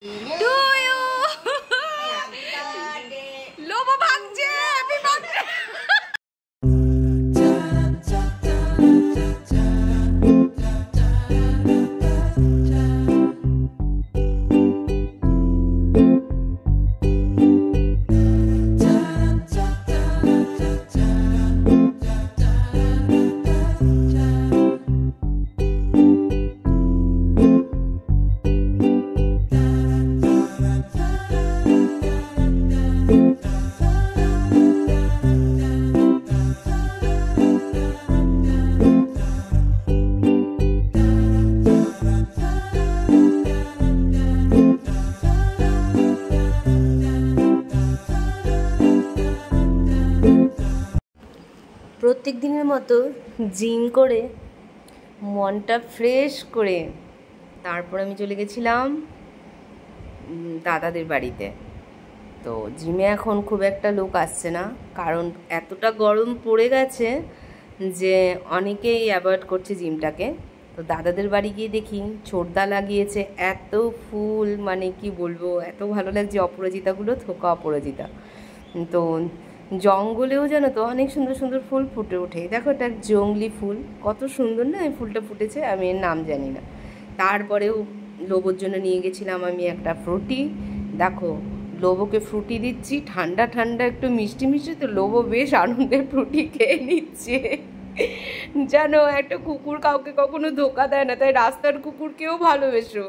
To you লোভ ভাঙছে happy birthday প্রত্যেক দিনের মতো জিম করে মনটা ফ্রেশ করে তারপর আমি চলে গেছিলাম দাদাদের বাড়িতে। তো জিমে এখন খুব একটা লোক আসছে না, কারণ এতটা গরম পড়ে গেছে যে অনেকেই অ্যাভয়েড করছে জিমটাকে। তো দাদাদের বাড়ি গিয়ে দেখি ছোটদা লাগিয়েছে এত ফুল, মানে কি বলবো, এত ভালো লাগছে। অপরাজিতাগুলো থোকা অপরাজিতা, তো জঙ্গলেও জানো তো অনেক সুন্দর সুন্দর ফুল ফুটে ওঠে। দেখো এটা জংলি ফুল, কত সুন্দর না এই ফুলটা ফুটেছে, আমি এর নাম জানি না। তারপরেও লোবোর জন্য নিয়ে গেছিলাম আমি একটা ফ্রুটি। দেখো লোবোকে ফ্রুটি দিচ্ছি, ঠান্ডা ঠান্ডা একটু মিষ্টি মিষ্টি, তো লোবো বেশ আনন্দের ফ্রুটি খেয়ে নিচ্ছে। জানো একটা কুকুর কাউকে কখনো ধোকা দেয় না, তাই রাস্তার কুকুরকেও ভালোবেসো।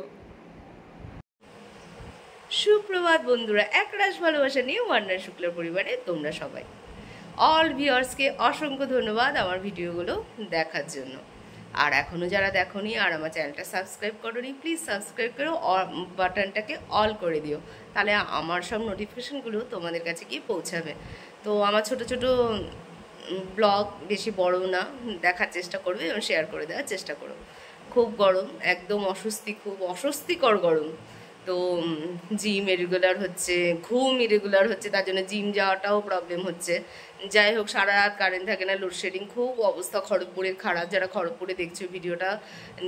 সুপ্রভাত বন্ধুরা, একরাশ ভালোবাসা নিয়ে ওয়ান্ডার শুক্লার পরিবারে তোমরা সবাই। অল ভিউয়ার্সকে অসংখ্য ধন্যবাদ আমার ভিডিওগুলো দেখার জন্য। আর এখনও যারা দেখোনি আর আমার চ্যানেলটা সাবস্ক্রাইব করোনি, প্লিজ সাবস্ক্রাইব করো, বাটনটাকে অল করে দিও, তাহলে আমার সব নোটিফিকেশানগুলো তোমাদের কাছে গিয়ে পৌঁছাবে। তো আমার ছোট ছোট ব্লগ বেশি বড় না, দেখার চেষ্টা করবে এবং শেয়ার করে দেওয়ার চেষ্টা করো। খুব গরম, একদম খুব অস্বস্তিকর গরম। তো জিম ইরেগুলার হচ্ছে, ঘুম ইরেগুলার হচ্ছে, তার জন্য জিম যাওয়াটাও প্রবলেম হচ্ছে। যাই হোক, সারা রাত কারেন্ট থাকে না, লোডশেডিং, খুব অবস্থা খড়গপুরের খারাপ। যারা খড়গপুরে দেখছো ভিডিওটা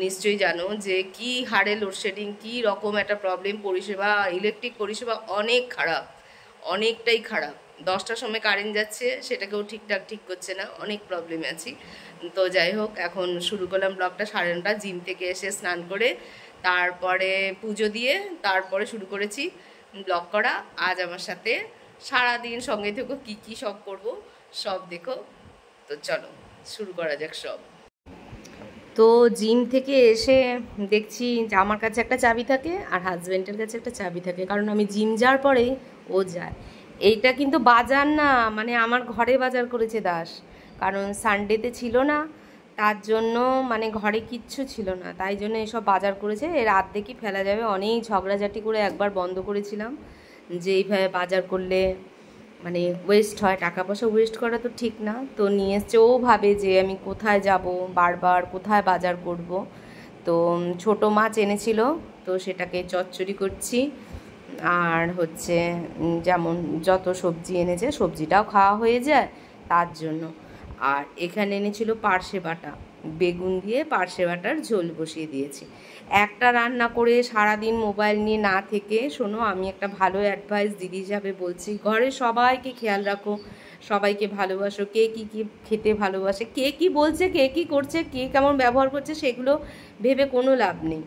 নিশ্চয়ই জানো যে কি হারে লোডশেডিং, কি রকম একটা প্রবলেম। পরিষেবা, ইলেকট্রিক পরিষেবা অনেক খারাপ, অনেকটাই খারাপ। 10টার সময় কারেন্ট যাচ্ছে, সেটাকেও ঠিকঠাক ঠিক করছে না, অনেক প্রবলেমে আছি। তো যাই হোক, এখন শুরু করলাম ব্লগটা 9:30 জিম থেকে এসে স্নান করে, তারপরে পুজো দিয়ে তারপরে শুরু করেছি ব্লগ করা। আজ আমার সাথে সারাদিন সঙ্গে থেকো, কী কী সব করব সব দেখো। তো চলো শুরু করা যাক সব। তো জিম থেকে এসে দেখছি যে আমার কাছে একটা চাবি থাকে আর হাজব্যান্ডের কাছে একটা চাবি থাকে, কারণ আমি জিম যাওয়ার পরে ও যায়। এইটা কিন্তু বাজার না, মানে আমার ঘরে বাজার করেছে দাস, কারণ সানডেতে ছিল না, তার জন্য মানে ঘরে কিচ্ছু ছিল না, তাই জন্য এসব বাজার করেছে। এর আর্ধেকই ফেলা যাবে, অনেক ঝগড়াঝাটি করে একবার বন্ধ করেছিলাম যে এইভাবে বাজার করলে মানে ওয়েস্ট হয়, টাকা পয়সা ওয়েস্ট করা তো ঠিক না। তো নিয়ে এসছে, ও ভাবে যে আমি কোথায় যাব, বারবার কোথায় বাজার করব। তো ছোট মাছ এনেছিল, তো সেটাকে চচ্চড়ি করছি। আর হচ্ছে যেমন যত সবজি এনেছে সবজিটাও খাওয়া হয়ে যায় তার জন্য। আর এখানে এনেছিল পার্শে বাটা, বেগুন দিয়ে পার্শে বাটার ঝোল বসিয়ে দিয়েছি। একটা রান্না করে সারাদিন মোবাইল নিয়ে না থেকে, শোনো আমি একটা ভালো অ্যাডভাইস দিদি হিসাবে বলছি, ঘরে সবাইকে খেয়াল রাখো, সবাইকে ভালোবাসো। কে কী কী খেতে ভালোবাসে, কে কী বলছে, কে কী করছে, কে কেমন ব্যবহার করছে, সেগুলো ভেবে কোনো লাভ নেই।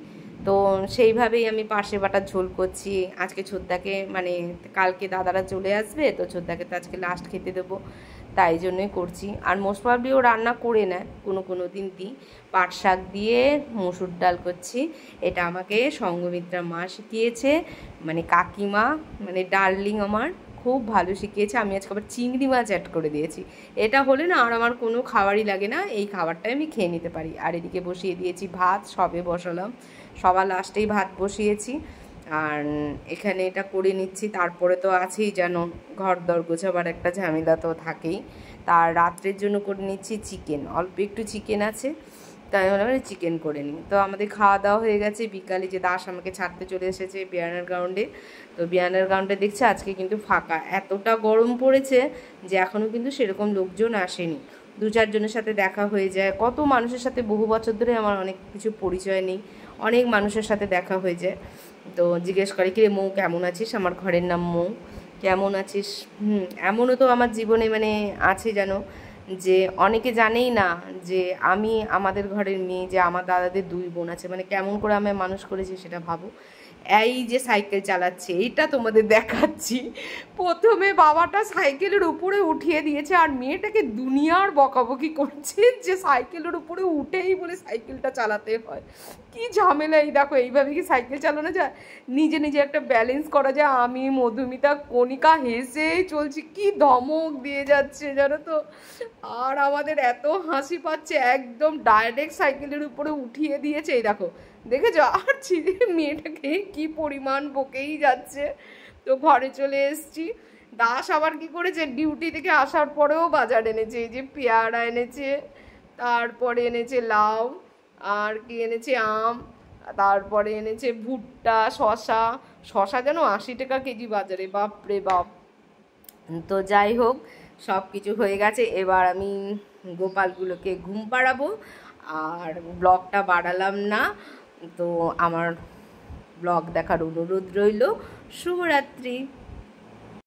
তো সেইভাবেই আমি পার্শে বাটার ঝোল করছি। আজকে ছোদ্দাকে, মানে কালকে দাদারা চলে আসবে, তো ছোদ্দাকে তো আজকে লাস্ট খেতে দেবো, তাই জন্যই করছি। আর মোস্ট প্রবাবলি ও রান্না করে নেয় কোনো দিন দিই। পাট শাক দিয়ে মসুর ডাল করছি, এটা আমাকে সঙ্গমিত্রা মা শিখিয়েছে, মানে কাকিমা, মানে ডার্লিং আমার খুব ভালো শিখিয়েছে। আমি আজকে আবার চিংড়ি মাছ অ্যাড করে দিয়েছি। এটা হলে না আর আমার কোনো খাবারই লাগে না, এই খাবারটাই আমি খেয়ে নিতে পারি। আর এদিকে বসিয়ে দিয়েছি ভাত, সবে বসালাম, সবার লাস্টেই ভাত বসিয়েছি। আর এখানে এটা করে নিচ্ছি। তারপরে তো আছেই যেন ঘর দর গোছাবার একটা ঝামেলা তো থাকেই। তার রাত্রের জন্য করে নিচ্ছি চিকেন, অল্প একটু চিকেন আছে, তাই আমি চিকেন করে নিই। তো আমাদের খাওয়া দাওয়া হয়ে গেছে। বিকালে যে দাস আমাকে ছাড়তে চলে এসেছে বিয়ানার গ্রাউন্ডে, তো বিয়ানার গ্রাউন্ডে দেখছে আজকে কিন্তু ফাঁকা। এতটা গরম পড়েছে যে এখনও কিন্তু সেরকম লোকজন আসেনি। 2-4 জনের সাথে দেখা হয়ে যায়, কত মানুষের সাথে বহু বছর ধরে আমার অনেক কিছু পরিচয় নেই, অনেক মানুষের সাথে দেখা হয়ে যায়। তো জিজ্ঞেস করে কি রে মৌ কেমন আছিস, আমার ঘরের নাম মৌ, কেমন আছিস। এমনও তো আমার জীবনে মানে আছে যেন, যে অনেকে জানেই না যে আমি আমাদের ঘরের মেয়ে, যে আমার দাদাদের 2 বোন আছে, মানে কেমন করে আমি মানুষ করেছি সেটা ভাবো। এই যে সাইকেল চালাচ্ছে, এইটা তোমাদের দেখাচ্ছি। প্রথমে বাবাটা সাইকেলের উপরে উঠিয়ে দিয়েছে আর মেয়েটাকে দুনিয়ার বকাবকি করছে যে সাইকেলের উপরে উঠেই বলে সাইকেলটা চালাতে হয়। কি ঝামেলা! এই দেখো, এইভাবে কি সাইকেল চালানো যায়? নিজে নিজে একটা ব্যালেন্স করা যায়? আমি মধুমিতা কণিকা হেসে চলছি, কি ধমক দিয়ে যাচ্ছে জানো তো। আর আমাদের এত হাসি পাচ্ছে, একদম ডাইরেক্ট সাইকেলের উপরে উঠিয়ে দিয়েছে। এই দেখো, দেখেছো? আর মেয়েটাকে কি পরিমাণ বকেই যাচ্ছে। তো ঘরে চলে এসছি। দাস আবার কি করেছে, ডিউটি থেকে আসার পরেও বাজার এনেছে। এই যে পেয়ারা এনেছে, তারপরে এনেছে লাউ, আর কি এনেছে আম, তারপরে এনেছে ভুট্টা, শশা। শশা যেন 80 টাকা কেজি বাজারে, বাপরে বাপ। তো যাই হোক, সব কিছু হয়ে গেছে। এবার আমি গোপালগুলোকে ঘুম পাড়াবো, আর ব্লগটা বাড়ালাম না। তো আমার ব্লগ দেখার অনুরোধ রইল। শুভরাত্রি।